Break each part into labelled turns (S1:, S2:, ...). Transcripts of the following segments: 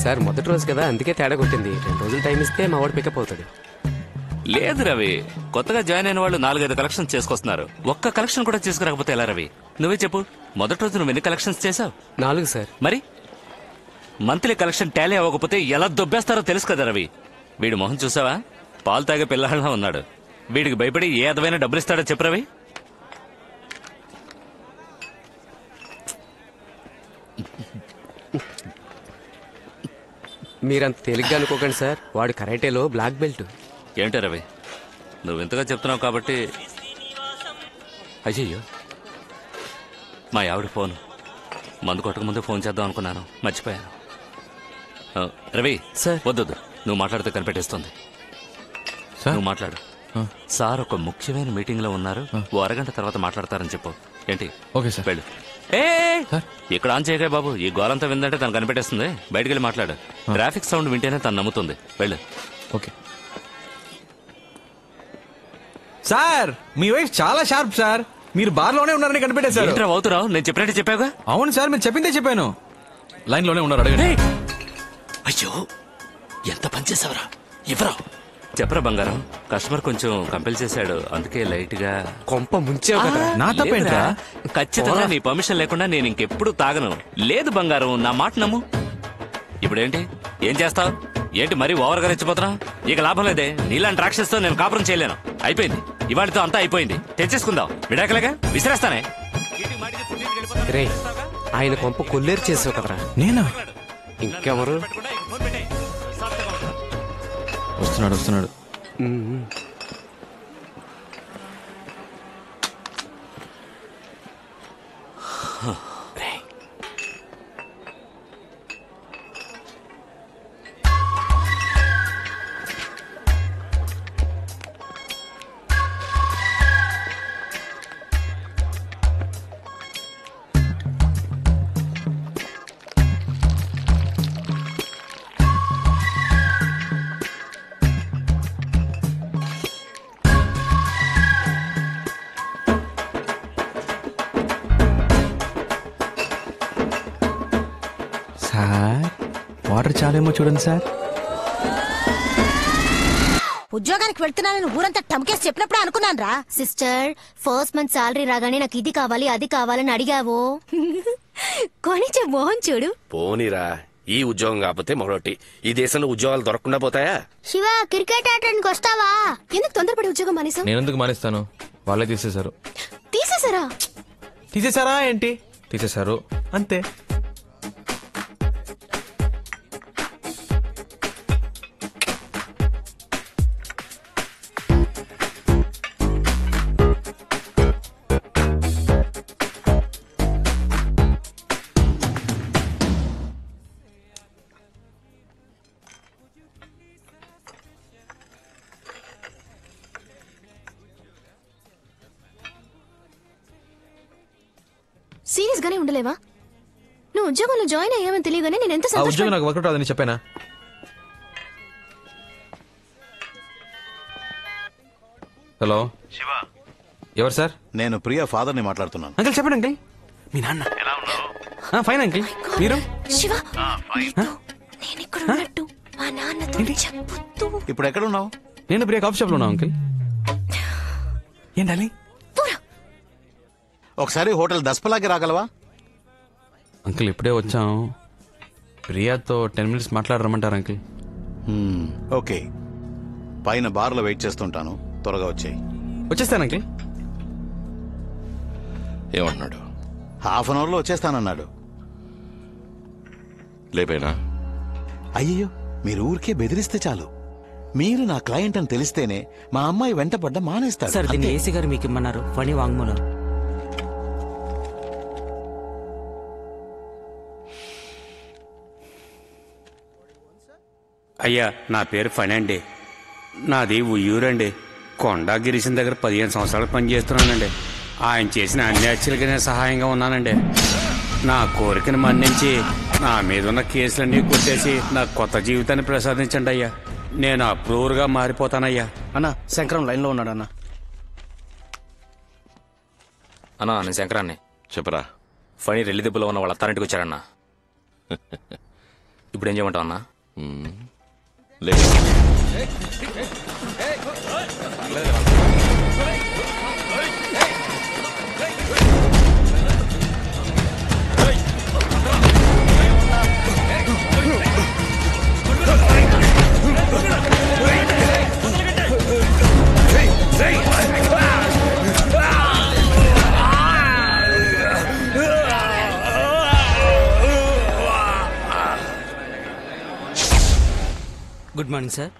S1: Sir మొదటి రోజు కదా అందుకే తేడా కొట్టింది. 2 రోజులు టైం ఇస్తే మా వాడు పికప్ అవుతాడు.
S2: లేదు రవి, కొత్తగా జాయిన్ అయిన వాళ్ళు 4-5 కలెక్షన్స్ చేసుకొస్తున్నారు. ఒక్క కలెక్షన్ కూడా చేసుకురాకపోతే ఎలా రవి? నువ్వే చెప్పు, మొదటి రోజు నువ్వు ఎన్ని కలెక్షన్స్ చేసావు?
S1: 4 సార్.
S2: మరి మంత్లీ కలెక్షన్ టాలీ అవ్వకపోతే ఎలా దొబ్బేస్తారో తెలుసు కదా రవి. వీడి మొహం చూసావా? పాలు తాగే పిల్లహళ్ళ ఉన్నాడు. వీడికి భయపడి ఏ అదమైన డబ్బులు ఇస్తాడో చెప్పు రవి.
S1: మీరంత తేలిగ్గా అనుకోకండి సార్, వాడు కరాటేలో బ్లాక్ బెల్ట్.
S2: ఏంటో రవి, నువ్వు ఇంతగా చెప్తున్నావు కాబట్టి. అయ్యయ్యో, మా ఆవిడ ఫోన్. మందు కొట్టక ముందే ఫోన్ చేద్దాం అనుకున్నాను, మర్చిపోయాను. రవి
S1: సార్.
S2: వద్దు, నువ్వు మాట్లాడితే కనిపెట్టేస్తుంది. నువ్వు మాట్లాడు. సార్ ఒక ముఖ్యమైన మీటింగ్ లో ఉన్నారు, ఓ అరగంట తర్వాత మాట్లాడతారని చెప్పు. ఏంటి?
S3: Okay sir.
S2: వెళ్ళు. ఇక్కడ ఆన్ చేయగా బాబు, ఈ గోలంతా విందంటే తను కనిపెట్టేస్తుంది. బయటికి వెళ్ళి మాట్లాడు. ట్రాఫిక్ సౌండ్ వింటేనే తను నమ్ముతుంది. వెళ్ళు.
S3: ఓకే సార్, మీ వైఫ్ చాలా షార్ప్ సార్. మీరు బార్ లోనే ఉన్నారని కనిపెట్టేశారు.
S2: ఏంట్రా అవుతురావు? నేను చెప్పినట్టు చెప్పావుగా.
S3: అవును సార్, మీరు చెప్పిందే చెప్పాను. లైన్ లోనే ఉన్నారు, అడగండి.
S2: అయ్యో, ఎంత పని చేసావరా? ఇవ్వరా. చెప్పరా బంగారం, కస్టమర్ కొంచెం కంపెల్ చేశాడు, అందుకే లైట్ గా.
S1: కొంప ముంచావు కదా.
S3: నా తప్పేంట్రా?
S2: ఖచ్చితంగా నీ పర్మిషన్ లేకుండా నేను ఇంకెప్పుడు తాగను. లేదు బంగారం, నా మాట నమ్ము. ఇప్పుడేంటి, ఏం చేస్తావు? ఏంటి మరీ ఓవర్ గా రెచ్చిపోతున్నావు? ఇక లాభం లేదే, నీలాంటి రాక్షసుతో నేను కాపురం చేయలేను. అయిపోయింది, ఇవాళతో అంతా అయిపోయింది. తెచ్చేసుకుందాం, విడాకలేగా, విసిరేస్తానే.
S1: రే, ఆయన కొంప కొల్లేరు చేసావు కదరా.
S3: నేనా?
S1: ఇంకెవరు?
S3: వస్తున్నాడు. సార్, వాటర్ చాలేమో చూడండి సార్.
S4: ఉద్యోగానికి వెళ్తున్నానని ఊరంతా టమ్కేసి చెప్పినప్పుడే అనుకున్నాను రా.
S5: సిస్టర్, ఫస్ట్ మంత్ సాలరీ రాగానే నాకు ఇది కావాలి అది కావాలని అడిగావో. కొనిచ్చే మోహన్ చూడు.
S6: పోనీరా, ఈ ఉద్యోగం కాకపోతే మరొకటి. ఈ దేశంలో ఉద్యోగాలు దొరకకుండా పోతాయా?
S5: శివ, క్రికెట్ ఆడడానికి వస్తావా?
S4: ఎందుకు తొందరపడి ఉద్యోగం మానేసావు?
S3: నేను ఎందుకు మానేస్తాను? వాళ్ళే తీసేశారు.
S4: తీసేసారా?
S3: తీసేశారా ఏంటి? తీసేశారు అంతే.
S4: సీరియస్ గానే ఉండలేవా? నువ్వు ఉద్యోగంలో జాయిన్ అయ్యావని తెలియగానే నేను ఎంత
S3: ఆ ఉద్యోగం నాకు వర్కౌట్ అవ్వదని చెప్పానా? హలో
S7: శివ,
S3: ఎవరు సార్?
S7: నేను ప్రియా ఫాదర్ ని మాట్లాడుతున్నాను.
S3: అంకిల్ చెప్పండి. అంకిల్, మీ నాన్న
S7: ఎలా ఉన్నావు?
S3: Fine uncle. మీరు?
S4: శివ, నేను ఇక్కడ ఉన్నట్టు మా నాన్నతో చెప్పొద్దు.
S7: ఇప్పుడు ఎక్కడ ఉన్నావు?
S3: నేను ప్రియా కాఫీ షాప్ లో ఉన్నా అంకిల్. ఏంటాలి?
S7: ఒకసారి హోటల్ దస్పలాకి రాగలవా?
S3: అంకిల్ ఇప్పుడే వచ్చాం. ప్రియాతో 10 minutes మాట్లాడరమ్మంటారు అంకిల్.
S7: ఓకే, పైన బార్ లో వెయిట్ చేస్తుంటాను, త్వరగా వచ్చేయి.
S3: వచ్చేస్తాను అంకిల్.
S6: ఏమంటున్నాడు?
S7: హాఫ్ అన్ అవర్ లో వచ్చేస్తానన్నాడు.
S6: లేపేనా?
S7: అయ్యో, మీరు ఊరికే బెదిరిస్తే చాలు. మీరు నా క్లయింట్ అని తెలిస్తేనే మా అమ్మాయి వెంటపడ్డ మానేస్తాడు.
S8: సార్, దీన్ని ఏసీ గారు మీకు ఇమ్మన్నారు. ఫణి వాంగ్మూలం.
S9: అయ్యా, నా పేరు ఫణి అండి. నాది ఉయ్యూరండి. కొండా గిరీశం దగ్గర 15 సంవత్సరాలు పనిచేస్తున్నానండి. ఆయన చేసిన అన్ని హత్యలకి నేను సహాయంగా ఉన్నానండి. నా కోరికను మన్నించి నా మీద ఉన్న కేసులన్నీ కొట్టేసి నాకు కొత్త జీవితాన్ని ప్రసాదించండి అయ్యా. నేను అప్రూవర్గా మారిపోతానయ్యా.
S8: అన్న, శంకరం లైన్ లో ఉన్నాడు అన్న.
S2: అన్నా, నేను శంకరాన్ని.
S6: చెప్పరా.
S2: ఫణి రెల్లి దెబ్బలో ఉన్న వాళ్ళ అత్తారింటికి వచ్చాడన్నా. ఇప్పుడు ఏం చేయమంటావు అన్నా?
S6: లేదు
S8: good morning sir.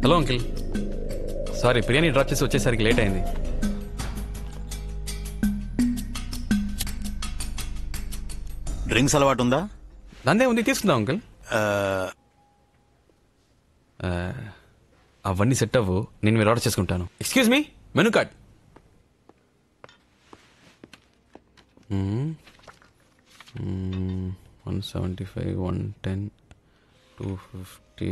S3: Hello uncle, sorry biryani drop చేసి వచ్చేసరికి లేట్ అయింది.
S7: డ్రింక్స్ అలవాటు ఉందా?
S3: దాందే ఉంది, తీసుకుందాం అంకిల్. అవన్నీ సెట్ అవ్వు, నేను మీరు ఆర్డర్ చేసుకుంటాను. Excuse me, menu card. 175, 110, 250,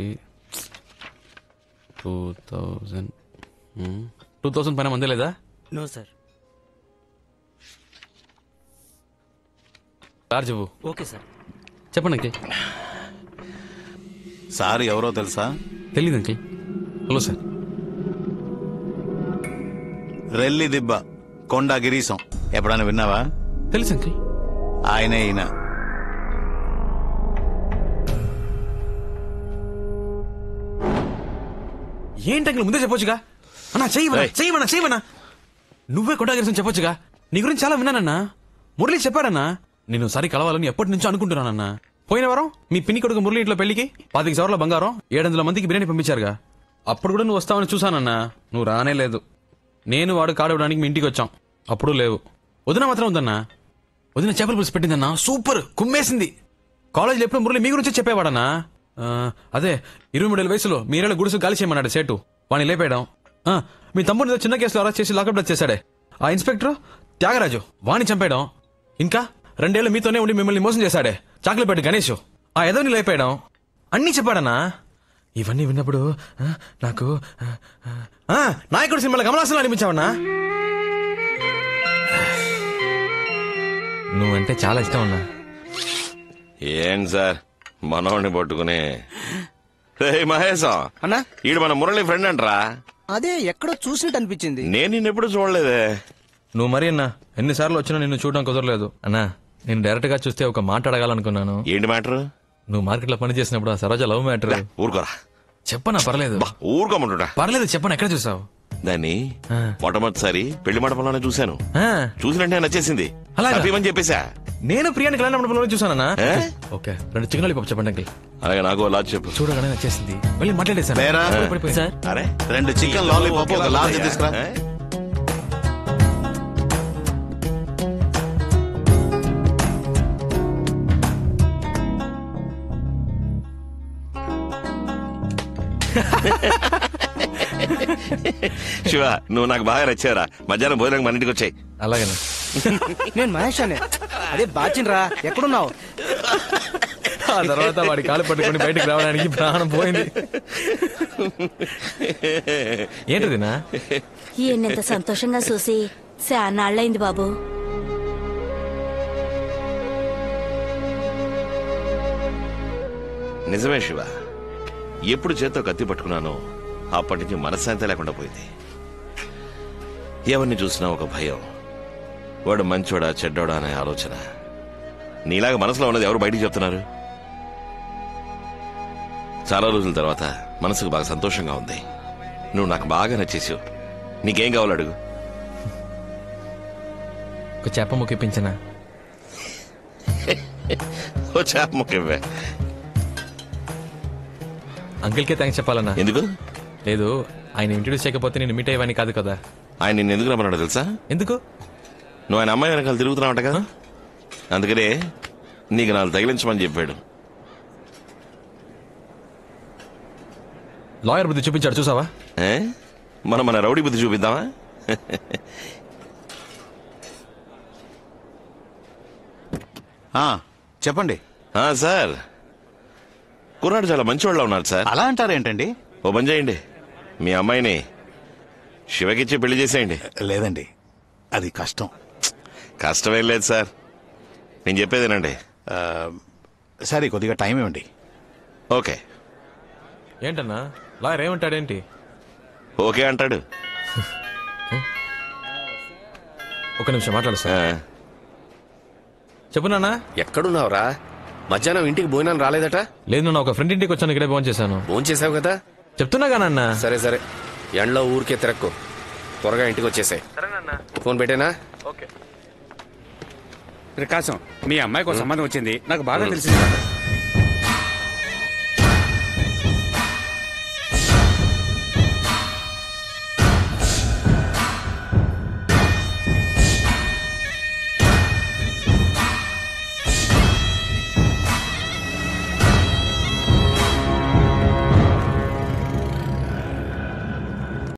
S3: 2000. 2000 పైన మందే లేదా?
S8: No sir.
S3: చార్జ్ ఇవ్వు.
S8: Okay sir.
S3: చెప్పండి అంకిల్.
S7: సార్ ఎవరో తెలుసా?
S3: తెలీదు అంకిల్. Hello sir.
S7: రెల్లి దిబ్బ కొండా గిరీశం ఎప్పుడైనా విన్నావా?
S3: తెలుసు అంకిల్.
S7: ఆయనే ఈయన.
S3: ఏంటి అంకిల్ ముందే చెప్పొచ్చుగా? అన్నా చెయ్యమన్నా. నువ్వే కొట్టాగరిసం చెప్పొచ్చుగా. నీ గురించి చాలా విన్నానన్నా. మురళి చెప్పాడన్నా. నేను సరి కలవాలని ఎప్పటి నుంచో అనుకుంటున్నానన్నా. పోయిన వారం మీ పిన్ని కొడుకు మురళి ఇంట్లో పెళ్లికి 25 సవర్ల బంగారం 700 మందికి బిర్యానీ పంపించారుగా. అప్పుడు కూడా నువ్వు వస్తావని చూసానన్నా. నువ్వు రానే లేదు. నేను వాడు కాడవడానికి మీ ఇంటికి వచ్చాం. అప్పుడు లేవు. వదిన మాత్రం ఉందన్నా. వదిన చేపల పులుసు పెట్టిందన్నా. సూపర్ కుమ్మేసింది. కాలేజీలో ఎప్పుడు మురళి మీ గురించి చెప్పేవాడన్నా. అదే 23 వయసులో మీరేళ్ళ గుడుసు గాలి చేయమన్నాడు సేటు. వాడిని లేపేయడం. మీ తమ్ముడు చిన్న కేసులో అరెస్ట్ చేసి లాకప్ డెత్ చేశాడే ఆ ఇన్స్పెక్టర్ త్యాగరాజు, వాణ్ణి చంపేయడం. ఇంకా 2 ఏళ్ళు మీతోనే ఉండి మిమ్మల్ని మోసం చేశాడే చాక్లెట్ గణేష్, ఆ ఎదవని లేపేయడం. అన్నీ చెప్పాడన్నా. ఇవన్నీ విన్నప్పుడు నాకు నాయకుడు సినిమాలో కమలాసనం అనిపించావన్నా. నువ్వంటే చాలా ఇష్టం అన్నా.
S6: ఏం సార్ మనోడిని పట్టుకుని మహేశం
S8: అన్నా,
S6: ఈడు మన మురళి ఫ్రెండ్ అంటరా?
S8: అదే ఎక్కడో చూసినట్టు అనిపించింది.
S6: నేను నిన్నెప్పుడు చూడలేదే.
S3: నువ్వు మరి అన్నా ఎన్నిసార్లు వచ్చినా నిన్ను చూడడం కుదరలేదు అన్నా. నేను డైరెక్ట్ గా చూస్తే ఒక మాట అడగాలనుకున్నాను.
S6: ఏంటి మ్యాటర్?
S3: నువ్వు మార్కెట్ లో పని చేసినప్పుడు ఆ సరోజ లవ్ మ్యాటర్.
S6: ఊరుకోరా.
S3: చెప్పనా? పర్లేదు.
S6: ఊరుకోమంటున్నా.
S3: పర్లేదు చెప్పనా. ఎక్కడ చూసావు
S6: దాన్ని? మొట్టమొదటిసారి పెళ్లి మండపంలోనే చూశాను. చూసినట్టే నచ్చేసింది. హ్యాపీమని చెప్పేశా.
S3: నేను ప్రియాని కళ్యాణ మండపంలో చూసానన్నా. ఓకే 2 చికెన్ లాలీపాప్ చెప్పండి అంకిల్.
S6: అలాగే నాకు లాజ్ చెప్పు.
S3: చూడగానే నచ్చేసింది. వెళ్ళి మాట్లాడేసాను.
S8: సార్,
S6: అరే
S7: 2 చికెన్ లాలీపాప్ ఒక లార్జ్ తీసుకురా.
S6: శివ నువ్వు నాకు బాగా నచ్చారా. మధ్యాహ్నం భోజనం మన ఇంటికి వచ్చాయి.
S3: అలాగేనా?
S8: నేను మహేష్ అనే. అదే బాచిన్రా, ఎక్కడున్నావు?
S3: ఆ తర్వాత వాడి కాలు పట్టుకుని బయటకు రావడానికి ప్రాణం పోయింది. ఏంటిదినా?
S10: ఈయనంత సంతోషంగా చూసి శానాళ్ళైంది బాబు.
S6: నిజమే శివ, ఎప్పుడు చేత్తో కత్తి పట్టుకున్నానో అప్పటి నుంచి మనశ్శాంతి లేకుండా పోయింది. ఎవరిని చూసినా ఒక భయం. వాడు మంచోడా చెడ్డోడా అనే ఆలోచన. నీలాగా మనసులో ఉన్నది ఎవరు బయటికి చెప్తున్నారు? చాలా రోజుల తర్వాత మనసుకు బాగా సంతోషంగా ఉంది. నువ్వు నాకు బాగా నచ్చేసావు. నీకేం కావాలో అడుగు.
S3: ఒక చేప ముక్కిపించనా?
S6: ఓ చేప ముక్కివ్వే.
S3: అంకిల్కే థ్యాంక్స్ చెప్పాలన్నా.
S6: ఎందుకు?
S3: లేదు, ఆయన ఇంట్రడ్యూస్ చేయకపోతే నేను మీట్ అయ్యేవాడిని కాదు కదా.
S6: ఆయన నిన్ను ఎందుకు రమ్మన్నాడో తెలుసా?
S3: ఎందుకు?
S6: నువ్వు ఆయన అమ్మాయి వెనకాల తిరుగుతున్నావు కదా, అందుకనే నీకు నాలుగు తగిలించమని చెప్పాడు.
S3: లాయర్ బుద్ధి చూపించాడు చూసావా?
S6: మనం మన రౌడీ బుద్ధి చూపిద్దామా?
S7: చెప్పండి.
S6: సార్ కుర్రాడు చాలా మంచివాళ్ళ ఉన్నారు సార్.
S7: అలా అంటారేంటండి?
S6: ఓ పని చేయండి, మీ అమ్మాయిని శివకిచ్చి పెళ్లి చేసేయండి.
S7: లేదండి, అది కష్టం.
S6: కష్టమేం లేదు సార్, నేను చెప్పేదేనండి.
S7: సరే, కొద్దిగా టైం ఇవ్వండి.
S6: ఓకే.
S3: ఏంటన్నా లాయర్ ఏమంటాడేంటి?
S6: ఓకే అంటాడు.
S3: ఒక నిమిషం మాట్లాడు సార్. చెప్పు నాన్న.
S11: ఎక్కడున్నావురా? మధ్యాహ్నం ఇంటికి భోజనం రాలేదట?
S3: లేదు నాన్న, ఒక ఫ్రెండ్ ఇంటికి వచ్చాను, ఇక్కడే ఫోన్ చేశాను.
S11: ఫోన్ చేసావు కదా?
S3: చెప్తున్నాగా నాన్న.
S11: సరే సరే, ఎండలో ఊరికే తిరక్కు, త్వరగా ఇంటికి వచ్చేసాయి. ఫోన్ పెట్టేనా?
S3: ఓకే.
S9: ప్రకాశం, మీ అమ్మాయికి ఒక సంబంధం వచ్చింది, నాకు బాగా తెలిసింది.